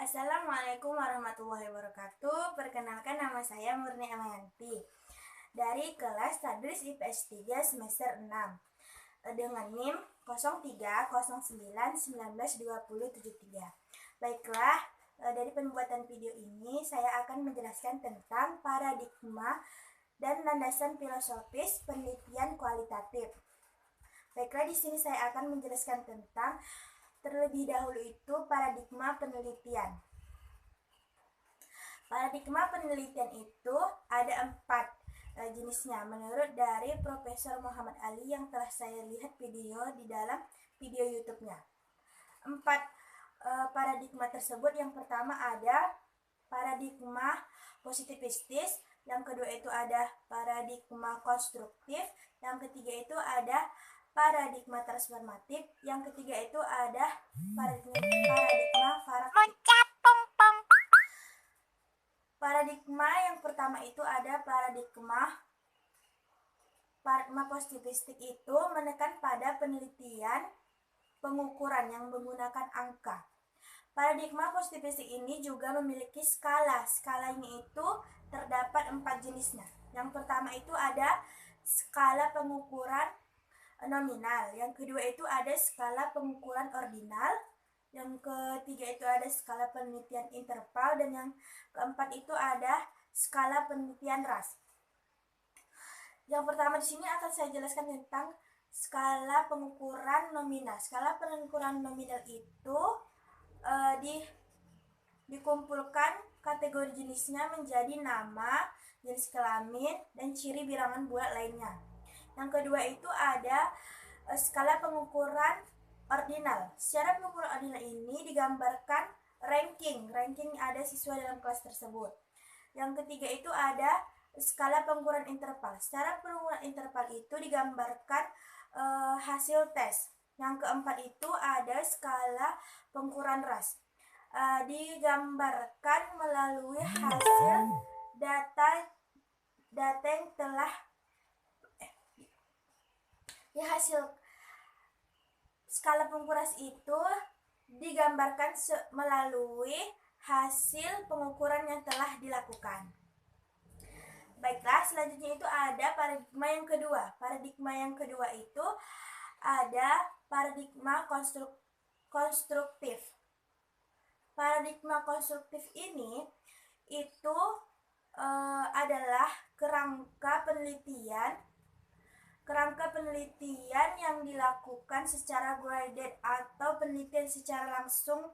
Assalamualaikum warahmatullahi wabarakatuh. Perkenalkan, nama saya Murni Amayanti dari kelas Tadris IPS 3 semester 6 dengan NIM 0309192073. Baiklah, dari pembuatan video ini saya akan menjelaskan tentang paradigma dan landasan filosofis penelitian kualitatif. Baiklah, di sini saya akan menjelaskan tentang terlebih dahulu itu paradigma penelitian. Paradigma penelitian itu ada 4 jenisnya menurut dari Profesor Muhammad Ali yang telah saya lihat video di dalam video YouTube-nya. 4 paradigma tersebut, yang pertama ada paradigma positivistis, yang kedua itu ada paradigma konstruktif, yang ketiga itu ada paradigma transformatif, yang ketiga itu ada paradigma paradigma yang pertama itu ada paradigma positivistik, itu menekan pada penelitian pengukuran yang menggunakan angka. Paradigma positivistik ini juga memiliki skala. Skalanya itu terdapat 4 jenisnya. Yang pertama itu ada skala pengukuran nominal, yang kedua itu ada skala pengukuran ordinal, yang ketiga itu ada skala penelitian interval, dan yang keempat itu ada skala penelitian ras. Yang pertama di sini akan saya jelaskan tentang skala pengukuran nominal. Skala pengukuran nominal itu dikumpulkan kategori jenisnya menjadi nama, jenis kelamin, dan ciri bilangan bulat lainnya. Yang kedua itu ada skala pengukuran ordinal. Secara pengukuran ordinal ini digambarkan ranking ada siswa dalam kelas tersebut. Yang ketiga itu ada skala pengukuran interval. Secara pengukuran interval itu digambarkan hasil tes. Yang keempat itu ada skala pengukuran ras. Digambarkan melalui hasil data yang telah hasil skala pengukuran itu digambarkan melalui hasil pengukuran yang telah dilakukan. Baiklah, selanjutnya itu ada paradigma yang kedua. Paradigma yang kedua itu ada paradigma konstruktif. Paradigma konstruktif ini itu adalah kerangka penelitian yang dilakukan secara graded atau penelitian secara langsung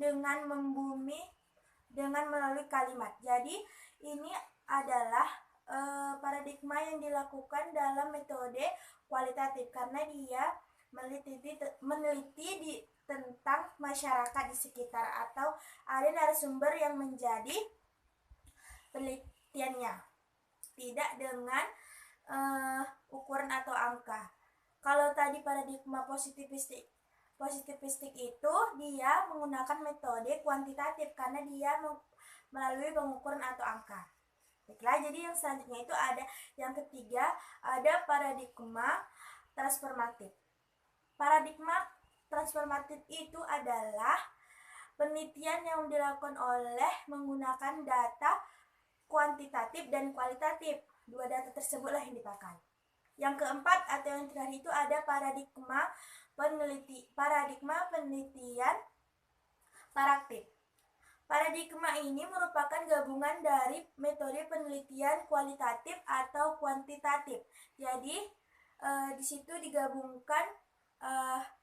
dengan melalui kalimat. Jadi ini adalah paradigma yang dilakukan dalam metode kualitatif karena dia meneliti tentang masyarakat di sekitar atau ada narasumber yang menjadi penelitiannya, tidak dengan ukuran atau angka. Kalau tadi paradigma positivistik itu dia menggunakan metode kuantitatif karena dia melalui pengukuran atau angka. Baiklah, jadi yang selanjutnya itu ada yang ketiga, ada paradigma transformatif. Paradigma transformatif itu adalah penelitian yang dilakukan oleh menggunakan data kuantitatif dan kualitatif. 2 data tersebutlah yang dipakai. Yang keempat atau yang terakhir itu ada paradigma penelitian paraktif. Paradigma ini merupakan gabungan dari metode penelitian kualitatif atau kuantitatif. Jadi di situ digabungkan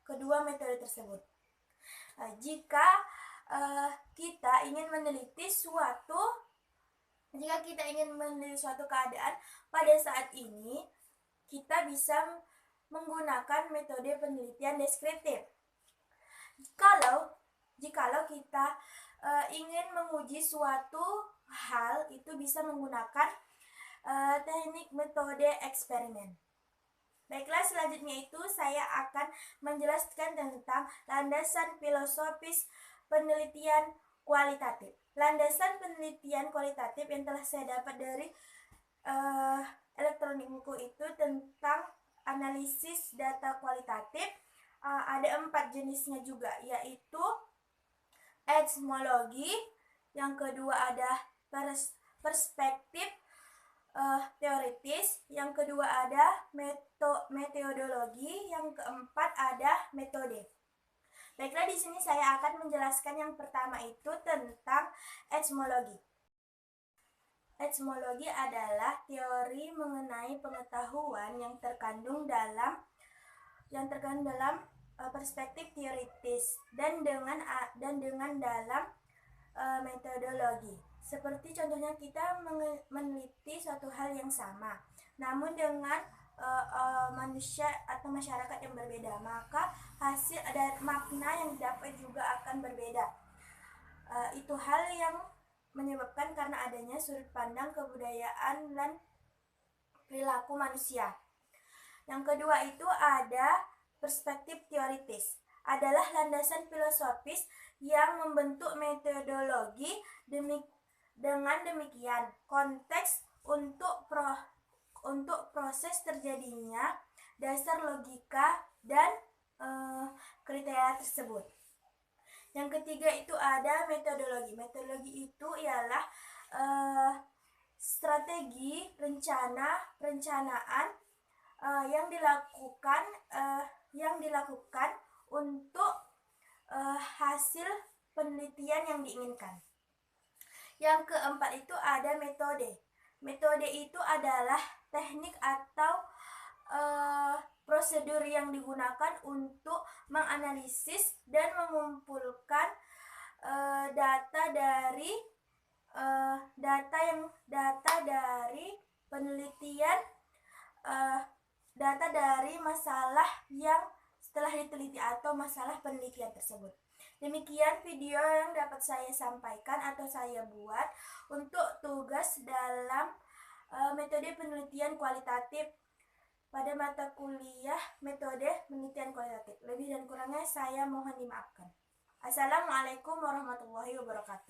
kedua metode tersebut. Jika kita ingin meneliti suatu keadaan pada saat ini, kita bisa menggunakan metode penelitian deskriptif. Jikalau kita ingin menguji suatu hal, itu bisa menggunakan teknik metode eksperimen. Baiklah, selanjutnya itu saya akan menjelaskan tentang landasan filosofis penelitian kualitatif. Landasan penelitian kualitatif yang telah saya dapat dari elektronik buku itu tentang analisis data kualitatif, ada 4 jenisnya juga, yaitu epistemologi, yang kedua ada perspektif teoritis, yang kedua ada metodologi, yang keempat ada metode. Baiklah, di sini saya akan menjelaskan yang pertama itu tentang epistemologi. Epistemologi adalah teori mengenai pengetahuan yang terkandung dalam perspektif teoritis dan dengan dalam metodologi. Seperti contohnya kita meneliti suatu hal yang sama, namun dengan manusia atau masyarakat yang berbeda, maka hasil dan makna yang didapat juga akan berbeda. Itu hal yang menyebabkan karena adanya sudut pandang kebudayaan dan perilaku manusia. Yang kedua itu ada perspektif teoritis, adalah landasan filosofis yang membentuk metodologi. Dengan demikian, konteks untuk proses terjadinya dasar logika dan kriteria tersebut. Yang ketiga itu ada metodologi. Metodologi itu ialah strategi perencanaan yang dilakukan untuk hasil penelitian yang diinginkan. Yang keempat itu ada metode. Metode itu adalah teknik atau prosedur yang digunakan untuk menganalisis dan mengumpulkan data dari penelitian, data dari masalah yang setelah diteliti atau masalah penelitian tersebut. Demikian video yang dapat saya sampaikan atau saya buat untuk tugas dalam metode penelitian kualitatif pada mata kuliah metode penelitian kualitatif. Lebih dan kurangnya saya mohon dimaafkan. Assalamualaikum warahmatullahi wabarakatuh.